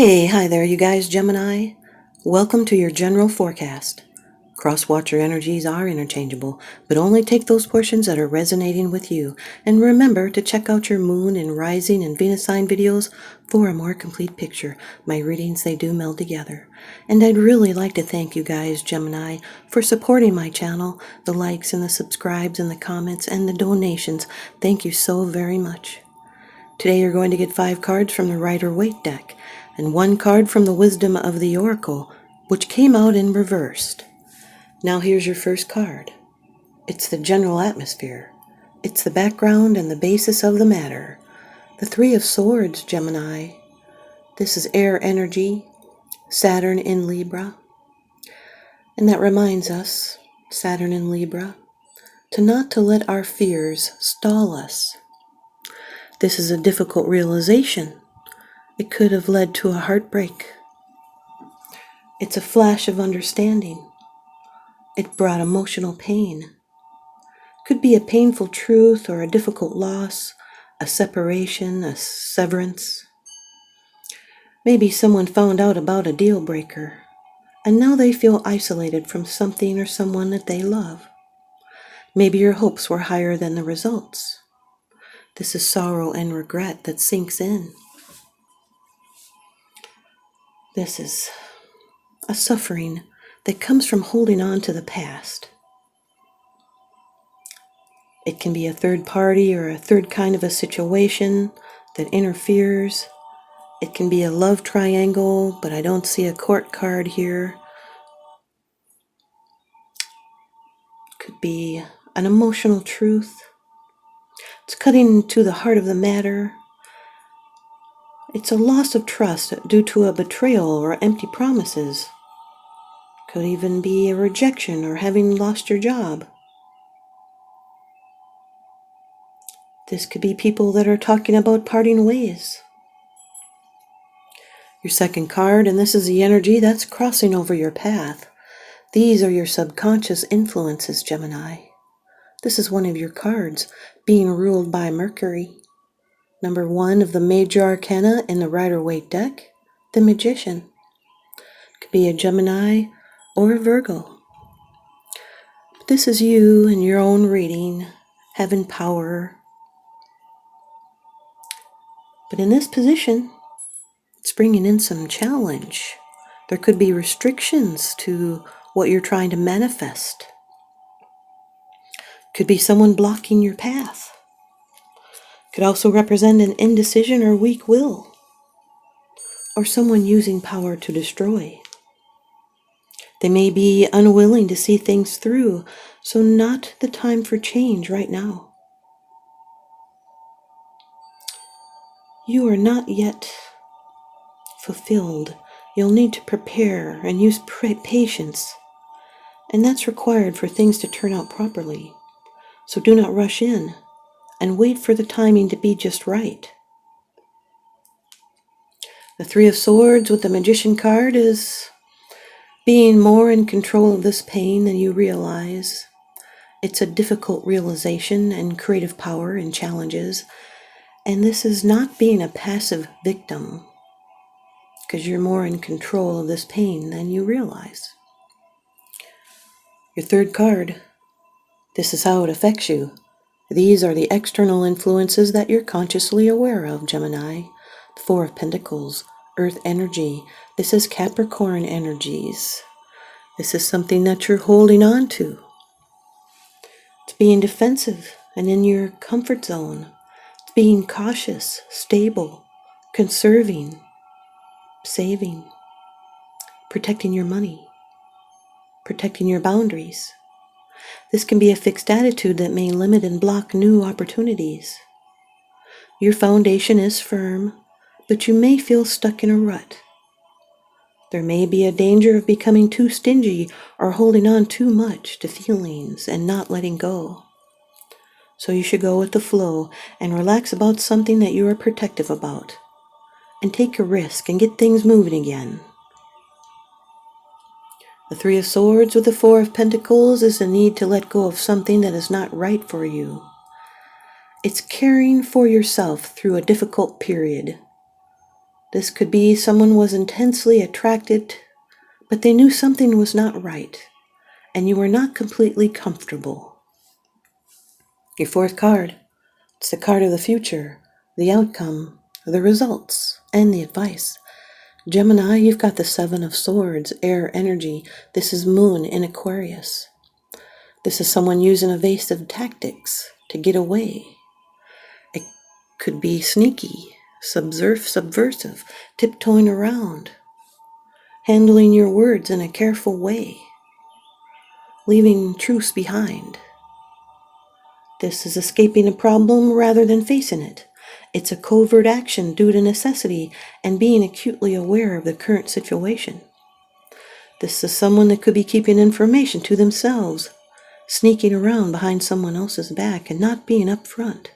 Hi there, you guys, Gemini. Welcome to your general forecast. Cross-watcher energies are interchangeable, but only take those portions that are resonating with you. And remember to check out your moon and rising and Venus sign videos for a more complete picture. My readings, they do meld together. And I'd really like to thank you guys, Gemini, for supporting my channel, the likes and the subscribes and the comments and the donations. Thank you so very much. Today you're going to get 5 cards from the Rider-Waite deck and 1 card from the Wisdom of the Oracle, which came out in reversed. Now here's your first card. It's the general atmosphere. It's the background and the basis of the matter. The 3 of Swords, Gemini. This is air energy, Saturn in Libra. And that reminds us, Saturn in Libra, not to let our fears stall us. This is a difficult realization. It could have led to a heartbreak. It's a flash of understanding. It brought emotional pain. Could be a painful truth or a difficult loss, a separation, a severance. Maybe someone found out about a deal breaker, and now they feel isolated from something or someone that they love. Maybe your hopes were higher than the results. This is sorrow and regret that sinks in. This is a suffering that comes from holding on to the past. It can be a third party or a third kind of a situation that interferes. It can be a love triangle, but I don't see a court card here. Could be an emotional truth. It's cutting into the heart of the matter. It's a loss of trust due to a betrayal or empty promises. Could even be a rejection or having lost your job. This could be people that are talking about parting ways. Your second card, and this is the energy that's crossing over your path. These are your subconscious influences, Gemini. This is one of your cards, being ruled by Mercury. Number 1 of the major arcana in the Rider-Waite deck, the Magician. Could be a Gemini or a Virgo. But this is you in your own reading, having power. But in this position, it's bringing in some challenge. There could be restrictions to what you're trying to manifest. Could be someone blocking your path. Could also represent an indecision or weak will, or someone using power to destroy. They may be unwilling to see things through, so not the time for change right now. You are not yet fulfilled. You'll need to prepare and use patience, and that's required for things to turn out properly. So do not rush in, and wait for the timing to be just right. The 3 of Swords with the Magician card is being more in control of this pain than you realize. It's a difficult realization and creative power and challenges, and this is not being a passive victim, because you're more in control of this pain than you realize. Your third card, this is how it affects you. These are the external influences that you're consciously aware of, Gemini. The 4 of Pentacles, Earth energy. This is Capricorn energies. This is something that you're holding on to. It's being defensive and in your comfort zone. It's being cautious, stable, conserving, saving, protecting your money, protecting your boundaries. This can be a fixed attitude that may limit and block new opportunities. Your foundation is firm, but you may feel stuck in a rut. There may be a danger of becoming too stingy or holding on too much to feelings and not letting go. So you should go with the flow and relax about something that you are protective about, and take a risk and get things moving again. The 3 of Swords with the 4 of Pentacles is the need to let go of something that is not right for you. It's caring for yourself through a difficult period. This could be someone was intensely attracted, but they knew something was not right, and you were not completely comfortable. Your fourth card, it's the card of the future, the outcome, the results, and the advice. Gemini, you've got the Seven of Swords, air energy. This is Moon in Aquarius. This is someone using evasive tactics to get away. It could be sneaky, subversive, tiptoeing around, handling your words in a careful way, leaving truths behind. This is escaping a problem rather than facing it. It's a covert action due to necessity and being acutely aware of the current situation. This is someone that could be keeping information to themselves, sneaking around behind someone else's back and not being upfront.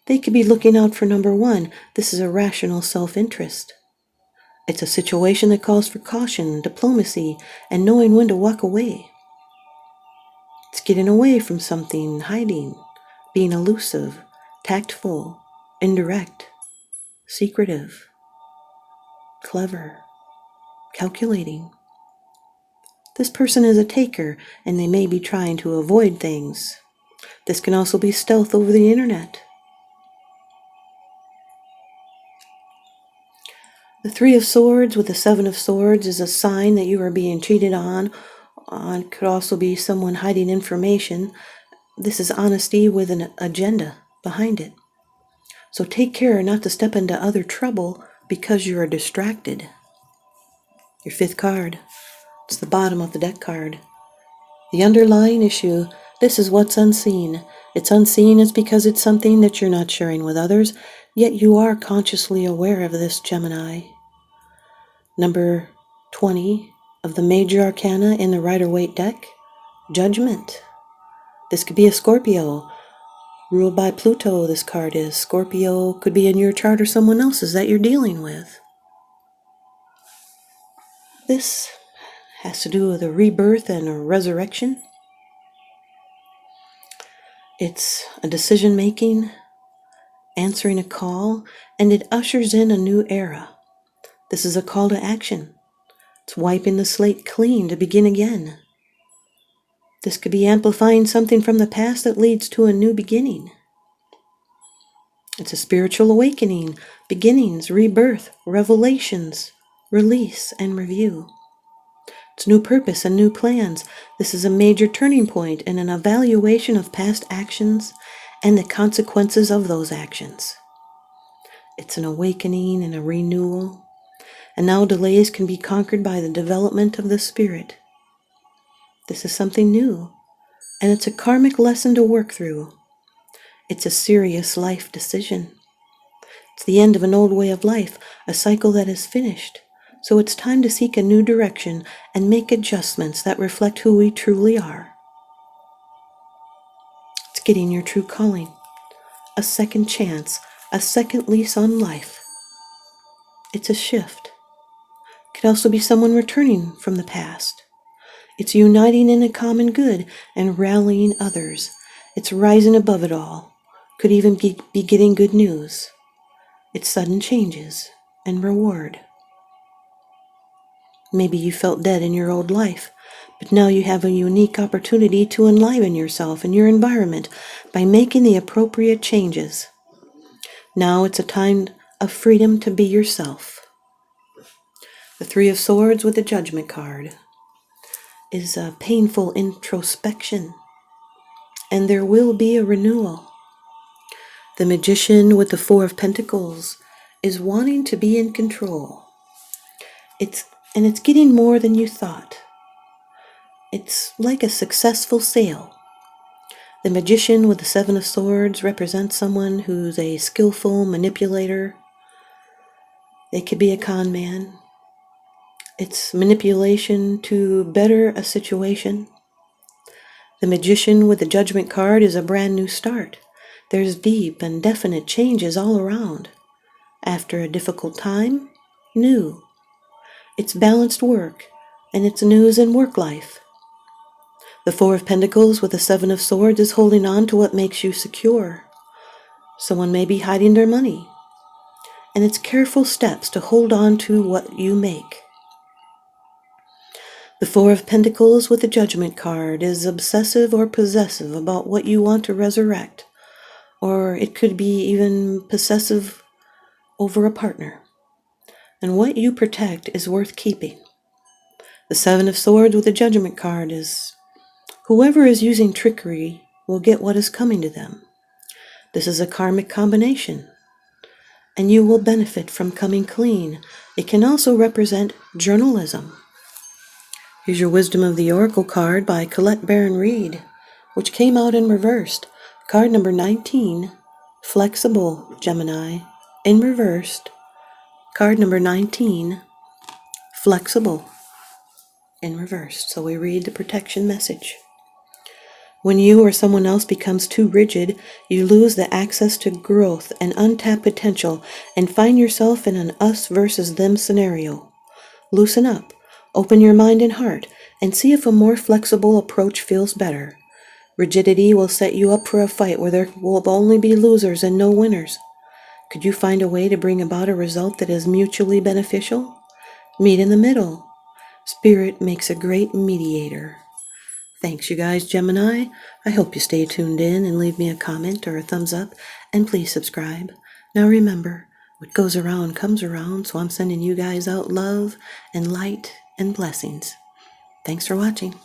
They could be looking out for number one. This is a rational self-interest. It's a situation that calls for caution, diplomacy, and knowing when to walk away. It's getting away from something, hiding, being elusive, tactful, indirect, secretive, clever, calculating. This person is a taker, and they may be trying to avoid things. This can also be stealth over the internet. The Three of Swords with the Seven of Swords is a sign that you are being cheated on. It could also be someone hiding information. This is honesty with an agenda behind it. So take care not to step into other trouble because you are distracted. Your fifth card, it's the bottom of the deck card. The underlying issue, this is what's unseen. It's unseen is because it's something that you're not sharing with others, yet you are consciously aware of this, Gemini. Number 20 of the major arcana in the Rider-Waite deck, Judgment. This could be a Scorpio. Ruled by Pluto, this card is. Scorpio could be in your chart or someone else's that you're dealing with. This has to do with a rebirth and a resurrection. It's a decision-making, answering a call, and it ushers in a new era. This is a call to action. It's wiping the slate clean to begin again. This could be amplifying something from the past that leads to a new beginning. It's a spiritual awakening, beginnings, rebirth, revelations, release, and review. It's new purpose and new plans. This is a major turning point and an evaluation of past actions and the consequences of those actions. It's an awakening and a renewal. And now delays can be conquered by the development of the spirit. This is something new, and it's a karmic lesson to work through. It's a serious life decision. It's the end of an old way of life, a cycle that is finished. So it's time to seek a new direction and make adjustments that reflect who we truly are. It's getting your true calling, a second chance, a second lease on life. It's a shift. It could also be someone returning from the past. It's uniting in a common good and rallying others. It's rising above it all. Could even be getting good news. It's sudden changes and reward. Maybe you felt dead in your old life, but now you have a unique opportunity to enliven yourself and your environment by making the appropriate changes. Now it's a time of freedom to be yourself. The Three of Swords with the Judgment card is a painful introspection, and there will be a renewal. The Magician with the Four of Pentacles is wanting to be in control. It's getting more than you thought. It's like a successful sale. The Magician with the Seven of Swords represents someone who's a skillful manipulator. They could be a con man. It's manipulation to better a situation. The Magician with the Judgment card is a brand new start. There's deep and definite changes all around. After a difficult time, new. It's balanced work, and it's news in work life. The Four of Pentacles with the Seven of Swords is holding on to what makes you secure. Someone may be hiding their money. and it's careful steps to hold on to what you make. The Four of Pentacles with the Judgment card is obsessive or possessive about what you want to resurrect, or it could be even possessive over a partner. And what you protect is worth keeping. The Seven of Swords with the Judgment card is whoever is using trickery will get what is coming to them. This is a karmic combination, and you will benefit from coming clean. It can also represent journalism. Here's your Wisdom of the Oracle card by Colette Baron Reed, which came out in reversed. Card number 19, Flexible, Gemini, in reversed. Card number 19, Flexible, in reversed. So we read the protection message. When you or someone else becomes too rigid, you lose the access to growth and untapped potential and find yourself in an us versus them scenario. Loosen up, open your mind and heart, and see if a more flexible approach feels better. Rigidity will set you up for a fight where there will only be losers and no winners. Could you find a way to bring about a result that is mutually beneficial? Meet in the middle. Spirit makes a great mediator. Thanks, you guys, Gemini. I hope you stay tuned in and leave me a comment or a thumbs up, and please subscribe. Now remember, what goes around comes around, so I'm sending you guys out love and light and blessings. Thanks for watching.